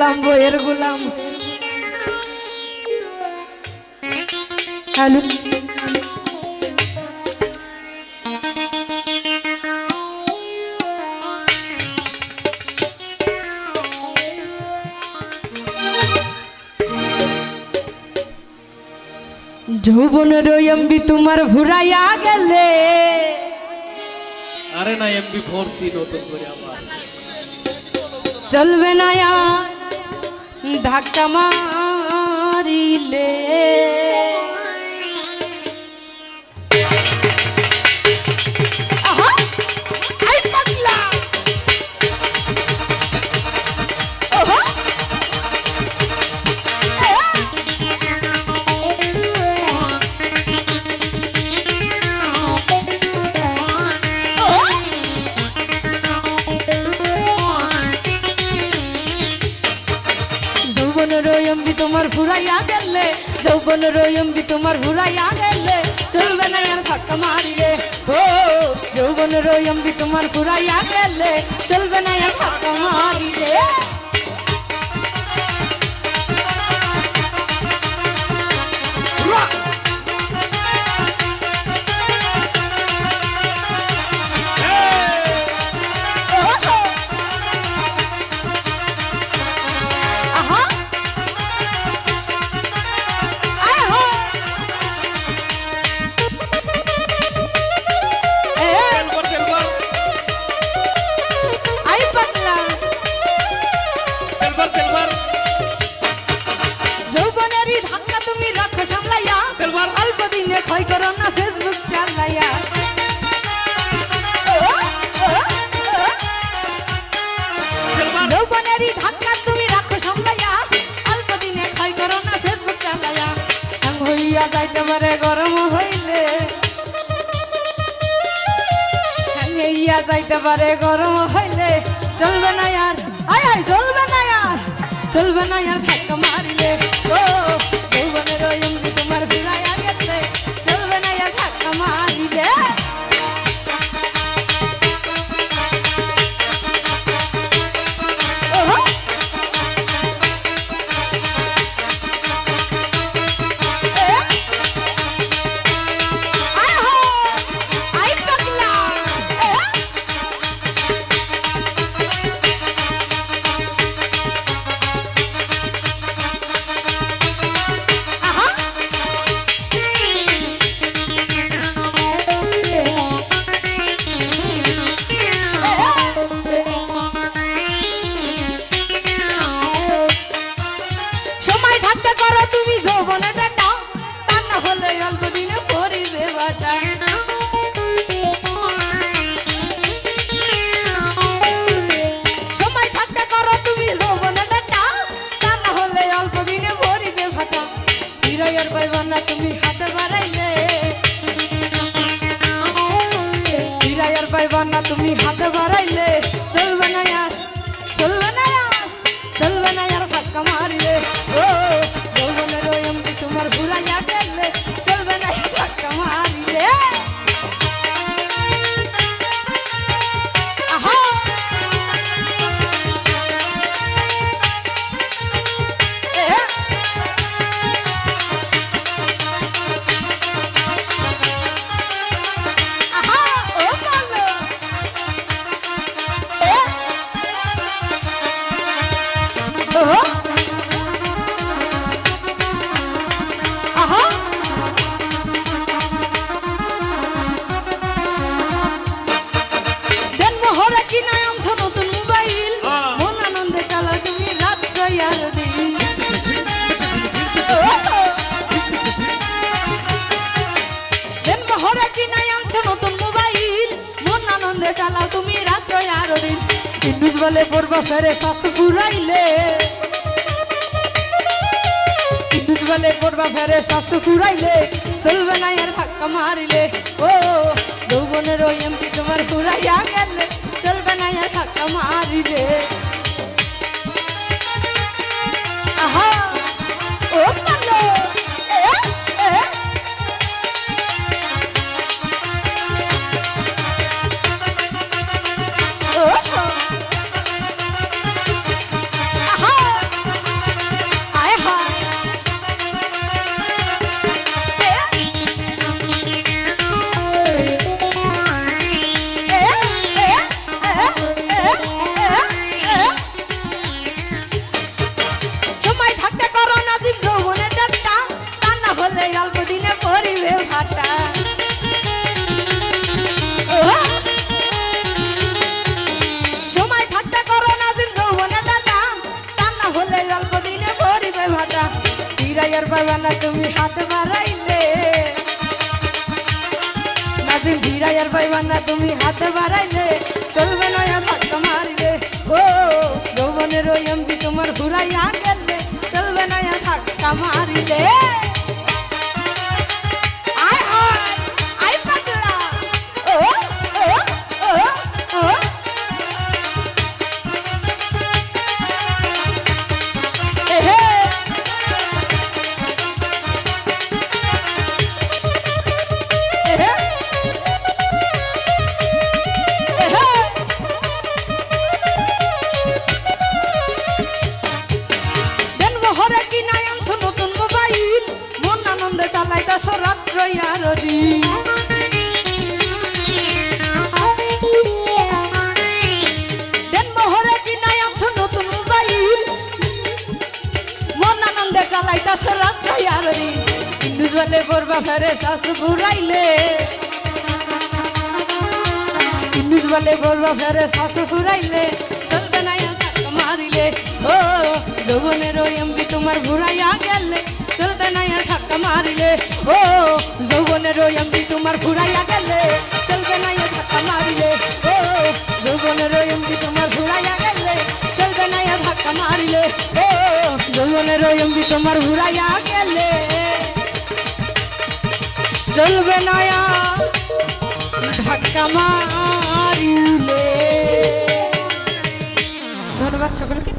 গোলাম বইয়ের গোলাম। হ্যালো যৌবনের এমবি তোমার ভুরাইয়া গেলে। আরে না এমবি 4C নতুন করে আবার চলবে না আর ধাক্কা মারিলে। যৌবনের তোমার ভুরাইয়া গেলে, যৌবনের এমবি তোমার ভুরাইয়া গেলে, চলবে না আর ধাক্কা মারিলে। ও যৌবনের এমবি তোমার ভুরাইয়া গেলে, চলবে না আর ধাক্কা মারিলে। যৌবনেরই ধাক্কা তুমি রাখো সামলাইয়া, অল্প দিনে ক্ষয় করো না ফেসবুক চালাইয়া। যৌবনেরই ধাক্কা তুমি রাখো সামলাইয়া, অল্প দিনে ক্ষয় করো না ফেসবুক চালাইয়া। আং হইয়া যাইতে পারে গরম হইলে, হইয়া যাইতে পারে গরম হইলে, চলবে না আর আয় আয় চলবে না আর, চলবে না আর ধাক্কা মারিলে। ও যৌবনের এমবি তোমার ফিরাইয়া গেছে, চলবে না আর ধাক্কা মারিলে। সময় থাকতে করো তুমি যৌবনে বেটা, তা না হলে অল্প দিনে ভরিবে ভাটা। হিরোয়ের পাইব না তুমি হাতে বাড়াইলে, হিরোয়ের পাইব না তুমি হাতে বাড়াইলে, চলবে না আর চলবে না আর চলবে না আর ধাক্কা মারিলে। ও যৌবনের এমবি তোমার ভুরাইয়া গেলে, চলবে না আর ধাক্কা মারিলে। চালাও তুমি রাত্র আরো দিন, ইন্দুস বলে পড়বা ফেরে শাশু ফুরাইলে, ইন্দুস বলে পড়বা ফেরে শাশু ফুরাইলে, চলবে না আর ধাক্কা মারিলে। ও যৌবনের এমবি তোমার ফুরাইয়া গেলে, চলবে না আর ধাক্কা মারিলে। আহা ও কালো আহা আর পাইবা না তুমি হাত বাড়াইলে নাজিম ভিড়াই আর পাইবা না তুমি হাত বাড়াইলে চলবে না আর ধাক্কা মারিলে ও যৌবনের ওই এমবি তোমার ঘুরাইয়া গেলে চলবে না আর ধাক্কা মারিলে আয় আয় আয় পাগলা ও ও ও ও এহে এহে এহে দেন মোহরে কিনাই আনছো নতুন মোবাইল মন আনন্দে চালাইতাছো রাত্র আর দিন দেন মোহরে কিনাই আনছো নতুন মোবাইল মন আনন্দে চালাইতাছো রাত্র আর দিন হিন্দু জলে করবা ফেরে শাশু ঘুরাইলে হিন্দু জলে করবা ফেরে শাশু ঘুরাইলে চলবে না আর ধাক্কা মারিলে ও যৌবনের ওই এমবি তোমার ঘুরাইয়া গেলে চলবে না আর ধাক্কা মারিলে ও যৌবনের ওই এমবি তোমার ঘুরাইয়া গেলে চলবে না আর ধাক্কা মারিলে ও যৌবনের ওই এমবি তোমার ঘুরাইয়া গেলে চলবে না আর ধাক্কা মারিলে ও যৌবনের ওই এমবি তোমার ঘুরাইয়া গেলে চলবে না আর ধাক্কা মারিলে ধন্যবাদ সকলকে।